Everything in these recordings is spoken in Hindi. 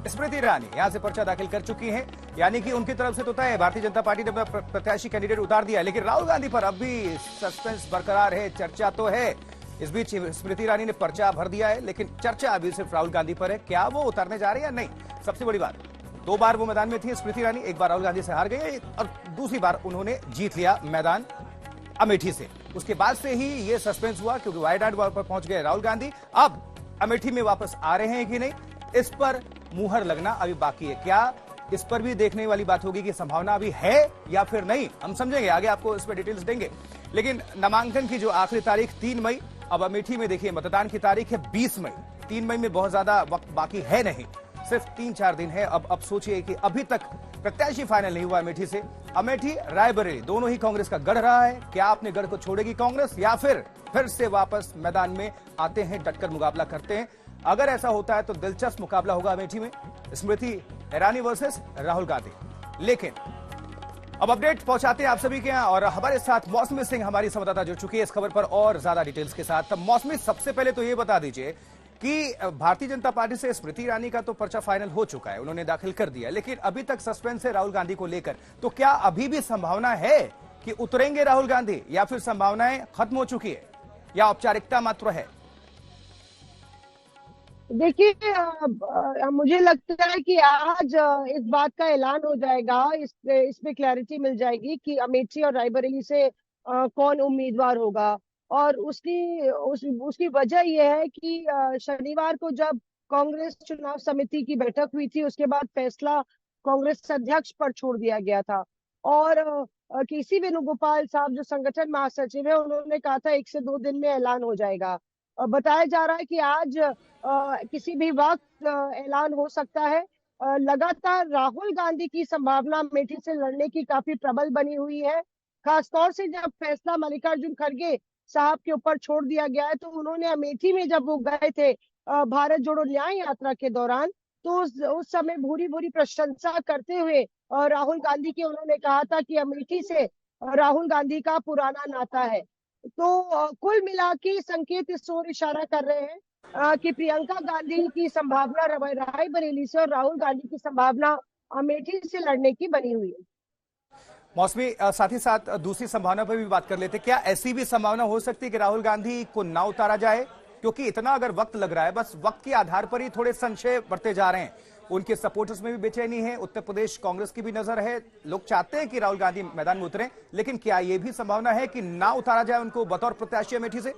स्मृति ईरानी यहां से पर्चा दाखिल कर चुकी हैं, यानी कि उनकी तरफ से तो तय है, भारतीय जनता पार्टी ने अपना प्रत्याशी कैंडिडेट उतार दिया है। लेकिन राहुल गांधी पर अब भी सस्पेंस बरकरार है, चर्चा तो है। इस बीच स्मृति ईरानी ने पर्चा भर दिया है, लेकिन चर्चा अभी सिर्फ राहुल गांधी पर है। क्या वो उतारने जा रहे हैं या नहीं, सबसे बड़ी बात, 2 बार वो मैदान में थी स्मृति ईरानी, एक बार राहुल गांधी से हार गई और दूसरी बार उन्होंने जीत लिया मैदान अमेठी से। उसके बाद से ही ये सस्पेंस हुआ, क्योंकि वायनाड पर पहुंच गए राहुल गांधी। अब अमेठी में वापस आ रहे हैं कि नहीं, इस पर मुहर लगना अभी बाकी है। क्या इस पर भी देखने वाली बात होगी कि संभावना अभी है या फिर नहीं, हम समझेंगे, आगे आपको इस पर डिटेल्स देंगे। लेकिन नामांकन की जो आखिरी तारीख 3 मई, अब अमेठी में देखिए मतदान की तारीख है 20 मई। 3 मई में बहुत ज्यादा वक्त बाकी है नहीं, सिर्फ 3-4 दिन है। अब सोचिए कि अभी तक प्रत्याशी फाइनल नहीं हुआ अमेठी से। अमेठी रायबरेली दोनों ही कांग्रेस का गढ़ रहा है। क्या अपने गढ़ को छोड़ेगी कांग्रेस या फिर से वापस मैदान में आते हैं, डटकर मुकाबला करते हैं? अगर ऐसा होता है तो दिलचस्प मुकाबला होगा अमेठी में, स्मृति ईरानी वर्सेस राहुल गांधी। लेकिन अब अपडेट पहुंचाते हैं आप सभी के यहां, और हमारे साथ मौसमी सिंह हमारी संवाददाता जुड़ चुकी है इस खबर पर और ज्यादा डिटेल्स के साथ। तब मौसमी, सबसे पहले तो ये बता दीजिए कि भारतीय जनता पार्टी से स्मृति ईरानी का तो पर्चा फाइनल हो चुका है, उन्होंने दाखिल कर दिया, लेकिन अभी तक सस्पेंस है राहुल गांधी को लेकर। तो क्या अभी भी संभावना है कि उतरेंगे राहुल गांधी, या फिर संभावनाएं खत्म हो चुकी है, या औपचारिकता मात्र है? देखिए, मुझे लगता है कि आज इस बात का ऐलान हो जाएगा, इसमें क्लैरिटी मिल जाएगी कि अमेठी और रायबरेली से कौन उम्मीदवार होगा। और उसकी वजह यह है कि शनिवार को जब कांग्रेस चुनाव समिति की बैठक हुई थी, उसके बाद फैसला कांग्रेस अध्यक्ष पर छोड़ दिया गया था। और केसी वेणुगोपाल साहब जो संगठन महासचिव है, उन्होंने कहा था 1 से 2 दिन में ऐलान हो जाएगा। बताया जा रहा है कि आज किसी भी वक्त ऐलान हो सकता है। लगातार राहुल गांधी की संभावना अमेठी से लड़ने की काफी प्रबल बनी हुई है। खासतौर से जब फैसला मल्लिकार्जुन खड़गे साहब के ऊपर छोड़ दिया गया है, तो उन्होंने अमेठी में जब वो गए थे भारत जोड़ो न्याय यात्रा के दौरान, तो उस समय भूरी भूरी प्रशंसा करते हुए राहुल गांधी की उन्होंने कहा था कि अमेठी से राहुल गांधी का पुराना नाता है। तो कुल मिला के संकेत इस ओर इशारा कर रहे हैं कि प्रियंका गांधी की संभावना रायबरेली से और राहुल गांधी की संभावना अमेठी से लड़ने की बनी हुई है। मौसमी, साथ ही साथ दूसरी संभावना पर भी बात कर लेते। क्या ऐसी भी संभावना हो सकती है कि राहुल गांधी को ना उतारा जाए? क्योंकि इतना अगर वक्त लग रहा है, बस वक्त के आधार पर ही थोड़े संशय बढ़ते जा रहे हैं। उनके सपोर्टर्स में भी बेचैनी है, उत्तर प्रदेश कांग्रेस की भी नजर है, लोग चाहते हैं कि राहुल गांधी मैदान में उतरें, लेकिन क्या यह भी संभावना है कि ना उतारा जाए उनको बतौर प्रत्याशी अमेठी से?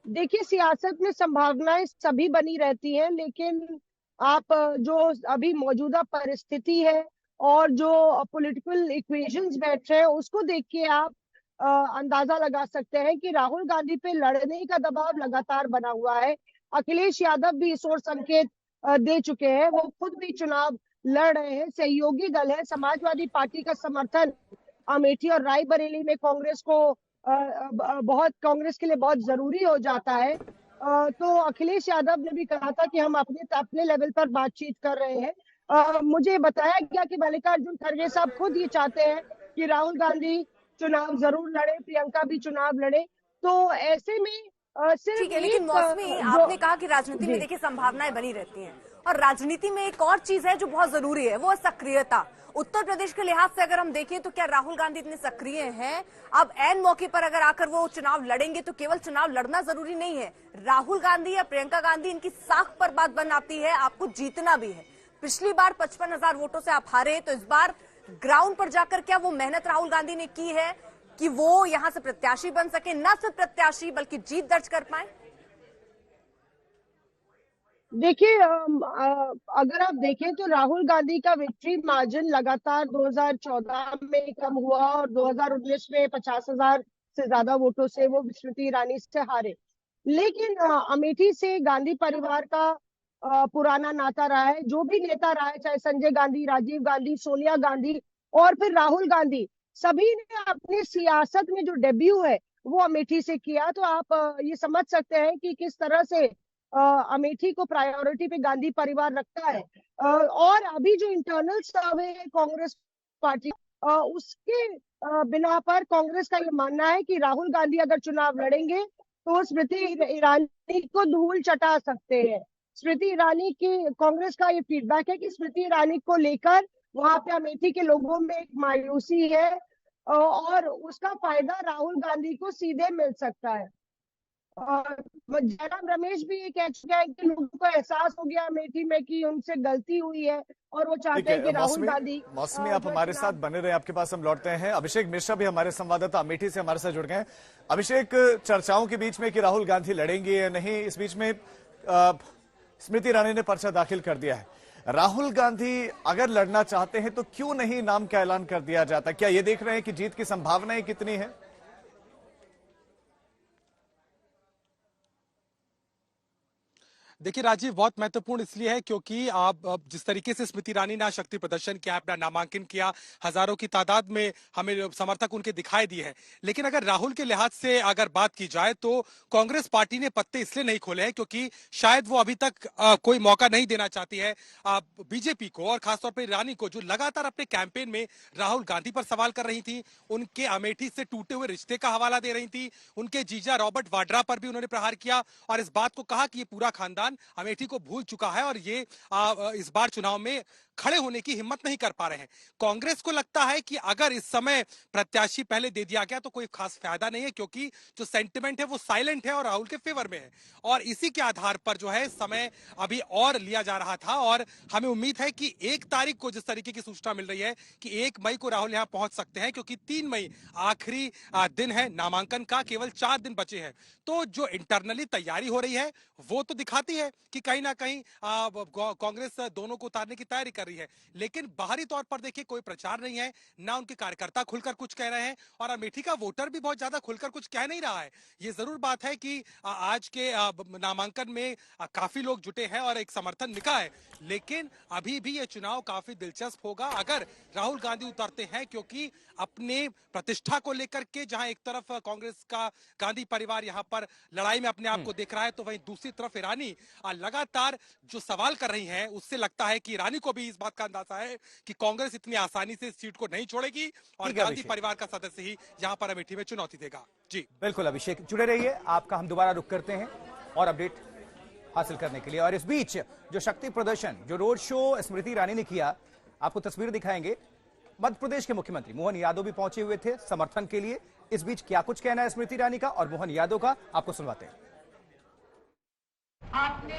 देखिए, सियासत में संभावनाएं सभी बनी रहती हैं, लेकिन आप जो अभी मौजूदा परिस्थिति है और जो पॉलिटिकल इक्वेशंस बैठ रहे हैं, उसको देख के आप अंदाजा लगा सकते हैं कि राहुल गांधी पे लड़ने का दबाव लगातार बना हुआ है। अखिलेश यादव भी इस ओर संकेत दे चुके हैं, वो खुद भी चुनाव लड़ रहे हैं। सहयोगी दल है समाजवादी पार्टी का समर्थन अमेठी और रायबरेली में कांग्रेस को बहुत कांग्रेस के लिए बहुत जरूरी हो जाता है। तो अखिलेश यादव ने भी कहा था कि हम अपने लेवल पर बातचीत कर रहे हैं। मुझे बताया गया कि मल्लिकार्जुन खड़गे साहब खुद ये चाहते हैं कि राहुल गांधी चुनाव जरूर लड़े, प्रियंका भी चुनाव लड़े। तो ऐसे में सिर्फ ठीक है, लेकिन मौसमी, आपने कहा कि राजनीति में देखिए संभावनाएं बनी रहती हैं, और राजनीति में एक और चीज है जो बहुत जरूरी है, वो है सक्रियता। उत्तर प्रदेश के लिहाज से अगर हम देखें तो क्या राहुल गांधी इतने सक्रिय हैं? अब ऐन मौके पर अगर आकर वो चुनाव लड़ेंगे तो केवल चुनाव लड़ना जरूरी नहीं है, राहुल गांधी या प्रियंका गांधी, इनकी साख पर बात बन आती है, आपको जीतना भी है। पिछली बार 55,000 वोटों से आप हारे, तो इस बार ग्राउंड पर जाकर क्या वो मेहनत राहुल गांधी ने की है कि वो यहां से प्रत्याशी बन सके, न सिर्फ प्रत्याशी बल्कि जीत दर्ज कर पाए? देखिए, अगर आप देखें तो राहुल गांधी का विक्ट्री मार्जिन लगातार 2014 में कम हुआ और 2019 में 50,000 से ज्यादा वोटों से वो स्मृति ईरानी से हारे। लेकिन अमेठी से गांधी परिवार का पुराना नाता रहा है। जो भी नेता रहा है, चाहे संजय गांधी, राजीव गांधी, सोनिया गांधी और फिर राहुल गांधी, सभी ने अपनी सियासत में जो डेब्यू है वो अमेठी से किया। तो आप ये समझ सकते हैं कि किस तरह से अमेठी को प्रायोरिटी पे गांधी परिवार रखता है। और अभी जो इंटरनल सर्वे है कांग्रेस पार्टी, उसके बिना पर कांग्रेस का ये मानना है कि राहुल गांधी अगर चुनाव लड़ेंगे तो स्मृति ईरानी को धूल चटा सकते हैं। स्मृति ईरानी की, कांग्रेस का ये फीडबैक है कि स्मृति ईरानी को लेकर वहां पे अमेठी के लोगों में एक मायूसी है, और उसका फायदा राहुल गांधी को सीधे मिल सकता है। और जयराम रमेश भी ये कह चुके हैं कि लोगों को एहसास हो गया अमेठी में कि उनसे गलती हुई है, और वो ठीक चाहते हैं कि है राहुल मौसमी, गांधी मौसमी आप जो हमारे साथ चुनाव। बने रहे, आपके पास हम लौटते हैं। अभिषेक मिश्रा भी हमारे संवाददाता अमेठी से हमारे साथ जुड़ गए हैं। अभिषेक, चर्चाओं के बीच में कि राहुल गांधी लड़ेंगे या नहीं, इस बीच में स्मृति ईरानी ने पर्चा दाखिल कर दिया है। राहुल गांधी अगर लड़ना चाहते हैं तो क्यों नहीं नाम का ऐलान कर दिया जाता? क्या ये देख रहे हैं कि जीत की संभावनाएं कितनी है? देखिए राजीव, बहुत महत्वपूर्ण इसलिए है क्योंकि आप जिस तरीके से स्मृति ईरानी ने आज शक्ति प्रदर्शन किया, अपना नामांकन किया, हजारों की तादाद में हमें समर्थक उनके दिखाई दिए हैं। लेकिन अगर राहुल के लिहाज से अगर बात की जाए तो कांग्रेस पार्टी ने पत्ते इसलिए नहीं खोले हैं क्योंकि शायद वो अभी तक कोई मौका नहीं देना चाहती है बीजेपी को, और खासतौर पर ईरानी को, जो लगातार अपने कैंपेन में राहुल गांधी पर सवाल कर रही थी, उनके अमेठी से टूटे हुए रिश्ते का हवाला दे रही थी, उनके जीजा रॉबर्ट वाड्रा पर भी उन्होंने प्रहार किया और इस बात को कहा कि ये पूरा खानदान अमेठी को भूल चुका है और ये इस बार चुनाव में खड़े होने की हिम्मत नहीं कर पा रहे हैं। कांग्रेस को लगता है कि अगर इस समय प्रत्याशी पहले दे दिया गया तो कोई खास फायदा नहीं है, क्योंकि जो सेंटिमेंट है वो साइलेंट है और राहुल के फेवर में है, और इसी के आधार पर जो है समय अभी और लिया जा रहा था। और हमें उम्मीद है कि 1 तारीख को, जिस तरीके की सूचना मिल रही है कि 1 मई को राहुल यहां पहुंच सकते हैं, क्योंकि 3 मई आखिरी दिन है नामांकन का, केवल 4 दिन बचे हैं। तो जो इंटरनली तैयारी हो रही है वो तो दिखाती है कि कहीं ना कहीं कांग्रेस दोनों को उतारने की तैयारी कर रही है, लेकिन बाहरी तौर पर देखिए कोई प्रचार नहीं है, ना उनके कार्यकर्ता खुलकर कुछ कह रहे हैं, और अमेठी का वोटर भी बहुत ज्यादा खुलकर कुछ कह नहीं रहा है। ये जरूर बात है कि आज के नामांकन में काफी लोग जुटे हैं और एक समर्थन निका है, लेकिन अभी भी ये चुनाव काफी दिलचस्प होगा अगर राहुल गांधी उतरते हैं, क्योंकि अपने प्रतिष्ठा को लेकर के जहां एक तरफ कांग्रेस का गांधी परिवार यहां पर लड़ाई में अपने आप को देख रहा है, तो वहीं दूसरी तरफ ईरानी लगातार जो सवाल कर रही हैं, उससे लगता है कि ईरानी को भी इस बात का अंदाजा है कि कांग्रेस इतनी आसानी से इस सीट को नहीं छोड़ेगी और गांधी परिवार का सदस्य ही यहां पर अमेठी में चुनौती देगा। जी बिल्कुल अभिषेक, जुड़े रहिए, आपका हम दोबारा रुख करते हैं और अपडेट हासिल करने के लिए। और इस बीच जो शक्ति प्रदर्शन, जो रोड शो स्मृति ईरानी ने किया, आपको तस्वीर दिखाएंगे। मध्य प्रदेश के मुख्यमंत्री मोहन यादव भी पहुंचे हुए थे समर्थन के लिए। इस बीच क्या कुछ कहना है स्मृति ईरानी का और मोहन यादव का, आपको सुनवाते हैं। आपने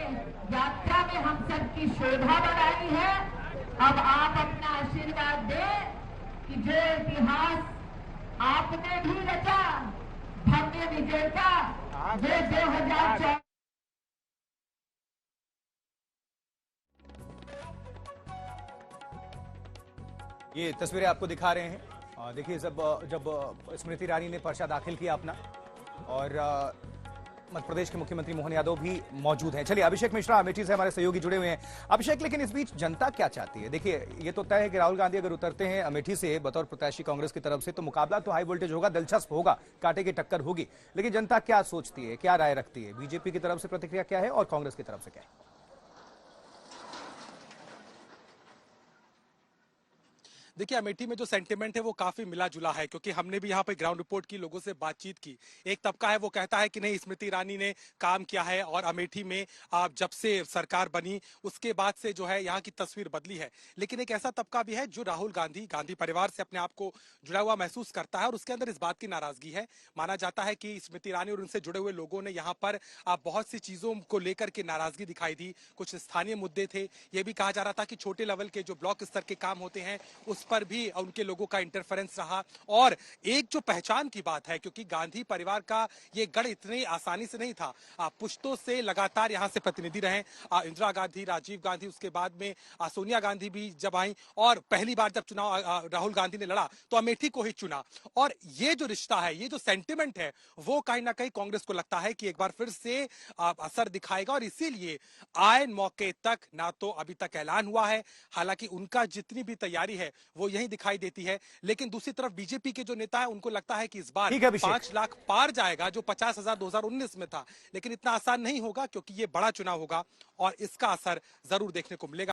यात्रा में हम सबकी शोभा बढ़ाई है, अब आप अपना आशीर्वाद दें कि जो इतिहास आपने भी रचा भव्य विजय का, वो 2014 ये तस्वीरें आपको दिखा रहे हैं। देखिए जब स्मृति ईरानी ने पर्चा दाखिल किया अपना, और मध्य प्रदेश के मुख्यमंत्री मोहन यादव भी मौजूद हैं। चलिए, अभिषेक मिश्रा अमेठी से हमारे सहयोगी जुड़े हुए हैं। अभिषेक, लेकिन इस बीच जनता क्या चाहती है? देखिए, ये तो तय है कि राहुल गांधी अगर उतरते हैं अमेठी से बतौर प्रत्याशी कांग्रेस की तरफ से, तो मुकाबला तो हाई वोल्टेज होगा, दिलचस्प होगा, कांटे की टक्कर होगी। लेकिन जनता क्या सोचती है, क्या राय रखती है? बीजेपी की तरफ से प्रतिक्रिया क्या है और कांग्रेस की तरफ से क्या है? देखिए, अमेठी में जो सेंटिमेंट है वो काफी मिला जुला है, क्योंकि हमने भी यहाँ पे ग्राउंड रिपोर्ट की, लोगों से बातचीत की। एक तबका है वो कहता है कि नहीं, स्मृति ईरानी ने काम किया है और अमेठी में जब से सरकार बनी उसके बाद से जो है यहाँ की तस्वीर बदली है। लेकिन एक ऐसा तबका भी है जो राहुल गांधी परिवार से अपने आप को जुड़ा हुआ महसूस करता है, और उसके अंदर इस बात की नाराजगी है। माना जाता है कि स्मृति ईरानी और उनसे जुड़े हुए लोगों ने यहाँ पर बहुत सी चीजों को लेकर के नाराजगी दिखाई दी। कुछ स्थानीय मुद्दे थे, ये भी कहा जा रहा था कि छोटे लेवल के जो ब्लॉक स्तर के काम होते हैं उस पर भी उनके लोगों का इंटरफेरेंस रहा। और एक जो पहचान की बात है, क्योंकि गांधी परिवार का ये गढ़ इतनी आसानी से नहीं था, पुश्तों से लगातार यहां से प्रतिनिधि रहे। इंदिरा गांधी, राजीव गांधी, उसके बाद में सोनिया गांधी भी जब आई, और पहली बार जब चुनाव राहुल गांधी ने लड़ा तो अमेठी को ही चुना। और ये जो रिश्ता है, ये जो सेंटिमेंट है, वो कहीं ना कहीं कांग्रेस को लगता है कि एक बार फिर से असर दिखाएगा, और इसीलिए आए मौके तक ना तो अभी तक ऐलान हुआ है। हालांकि उनका जितनी भी तैयारी है वो यही दिखाई देती है, लेकिन दूसरी तरफ बीजेपी के जो नेता है उनको लगता है कि इस बार 5 लाख पार जाएगा, जो 50,000 2019 में था। लेकिन इतना आसान नहीं होगा, क्योंकि ये बड़ा चुनाव होगा और इसका असर जरूर देखने को मिलेगा।